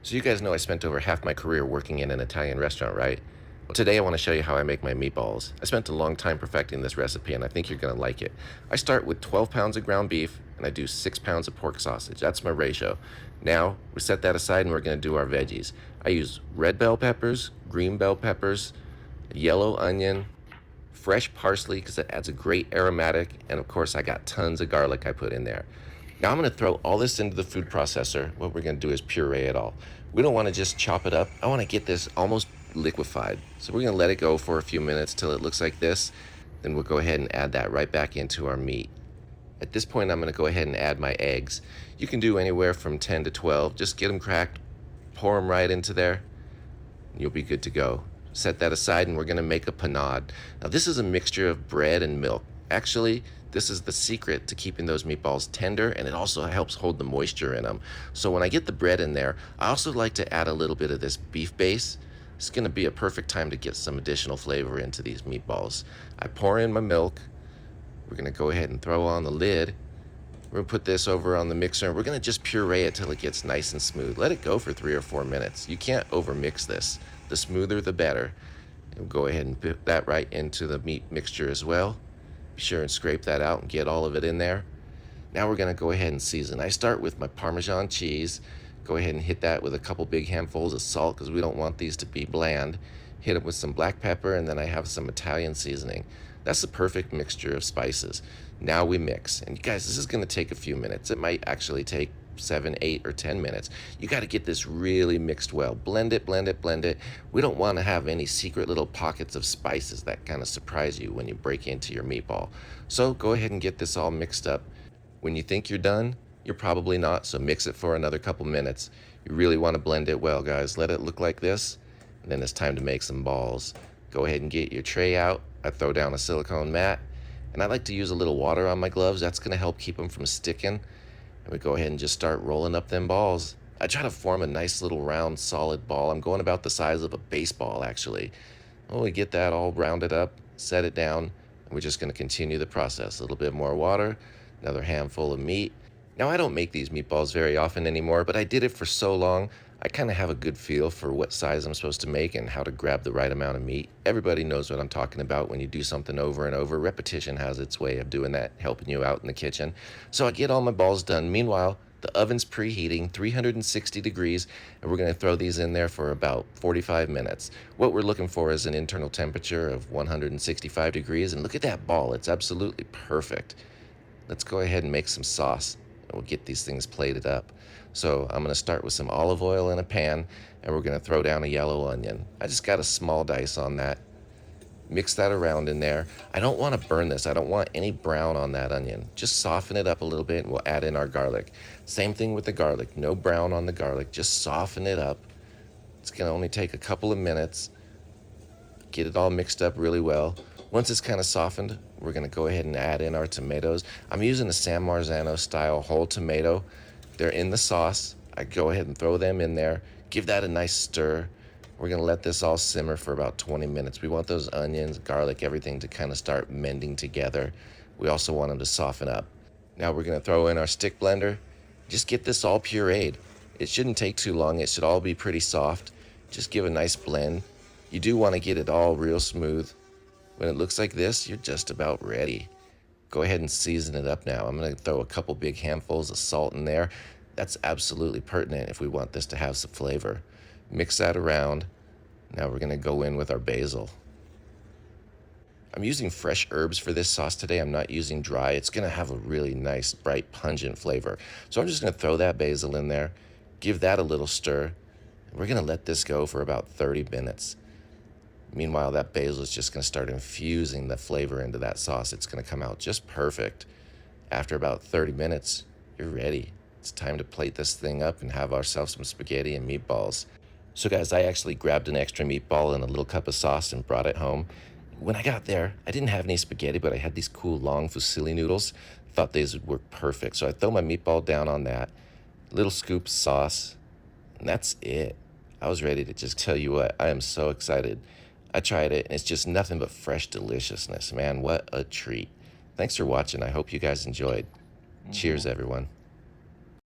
So you guys know I spent over half my career working in an Italian restaurant, right? Well, today I want to show you how I make my meatballs. I spent a long time perfecting this recipe and I think you're going to like it. I start with 12 pounds of ground beef and I do 6 pounds of pork sausage. That's my ratio. Now, we set that aside and we're going to do our veggies. I use red bell peppers, green bell peppers, yellow onion, fresh parsley because it adds a great aromatic, and of course I got tons of garlic I put in there. Now I'm going to throw all this into the food processor. What we're going to do is puree it all. We don't want to just chop it up. I want to get this almost liquefied. So we're going to let it go for a few minutes till it looks like this. Then we'll go ahead and add that right back into our meat. At this point, I'm going to go ahead and add my eggs. You can do anywhere from 10 to 12. Just get them cracked, pour them right into there, and you'll be good to go. Set that aside and we're going to make a panade. Now this is a mixture of bread and milk. Actually, this is the secret to keeping those meatballs tender, and it also helps hold the moisture in them. So when I get the bread in there, I also like to add a little bit of this beef base. It's going to be a perfect time to get some additional flavor into these meatballs. I pour in my milk. We're going to go ahead and throw on the lid. We're going to put this over on the mixer and we're going to just puree it till it gets nice and smooth. Let it go for 3 or 4 minutes. You can't overmix this. The smoother the better. And we'll go ahead and put that right into the meat mixture as well. Be sure and scrape that out and get all of it in there. Now we're going to go ahead and season. I start with my Parmesan cheese. Go ahead and hit that with a couple big handfuls of salt because we don't want these to be bland. Hit it with some black pepper, and then I have some Italian seasoning. That's the perfect mixture of spices. Now we mix. And you guys, this is going to take a few minutes. It might actually take 7, 8, or 10 minutes. You got to get this really mixed well. Blend it, blend it, blend it. We don't want to have any secret little pockets of spices that kind of surprise you when you break into your meatball. So go ahead and get this all mixed up. When you think you're done, you're probably not, so mix it for another couple minutes. You really want to blend it well, guys. Let it look like this, and then it's time to make some balls. Go ahead and get your tray out. I throw down a silicone mat, and I like to use a little water on my gloves. That's going to help keep them from sticking. And we go ahead and just start rolling up them balls. I try to form a nice little round solid ball. I'm going about the size of a baseball, actually. Well, we get that all rounded up, set it down, and we're just going to continue the process. A little bit more water, another handful of meat. Now, I don't make these meatballs very often anymore, but I did it for so long, I kind of have a good feel for what size I'm supposed to make and how to grab the right amount of meat. Everybody knows what I'm talking about when you do something over and over. Repetition has its way of doing that, helping you out in the kitchen. So I get all my balls done. Meanwhile, the oven's preheating, 360 degrees, and we're going to throw these in there for about 45 minutes. What we're looking for is an internal temperature of 165 degrees, and look at that ball. It's absolutely perfect. Let's go ahead and make some sauce. We'll get these things plated up. So I'm going to start with some olive oil in a pan, and we're going to throw down a yellow onion. I just got a small dice on that. Mix that around in there. I don't want to burn this. I don't want any brown on that onion. Just soften it up a little bit and we'll add in our garlic. Same thing with the garlic. No brown on the garlic. Just soften it up. It's going to only take a couple of minutes. Get it all mixed up really well. Once it's kind of softened, we're going to go ahead and add in our tomatoes. I'm using a San Marzano style whole tomato. They're in the sauce. I go ahead and throw them in there. Give that a nice stir. We're going to let this all simmer for about 20 minutes. We want those onions, garlic, everything to kind of start mending together. We also want them to soften up. Now we're going to throw in our stick blender. Just get this all pureed. It shouldn't take too long. It should all be pretty soft. Just give a nice blend. You do want to get it all real smooth. When it looks like this, you're just about ready. Go ahead and season it up now. I'm going to throw a couple big handfuls of salt in there. That's absolutely pertinent if we want this to have some flavor. Mix that around. Now we're going to go in with our basil. I'm using fresh herbs for this sauce today. I'm not using dry. It's going to have a really nice, bright, pungent flavor. So I'm just going to throw that basil in there, give that a little stir. We're going to let this go for about 30 minutes. Meanwhile, that basil is just going to start infusing the flavor into that sauce. It's going to come out just perfect. After about 30 minutes, you're ready. It's time to plate this thing up and have ourselves some spaghetti and meatballs. So guys, I actually grabbed an extra meatball and a little cup of sauce and brought it home. When I got there, I didn't have any spaghetti, but I had these cool long fusilli noodles. Thought these would work perfect. So I throw my meatball down on that, little scoop of sauce, and that's it. I was ready to just tell you what, I am so excited. I tried it, and it's just nothing but fresh deliciousness. Man, what a treat. Thanks for watching. I hope you guys enjoyed. Cheers, everyone.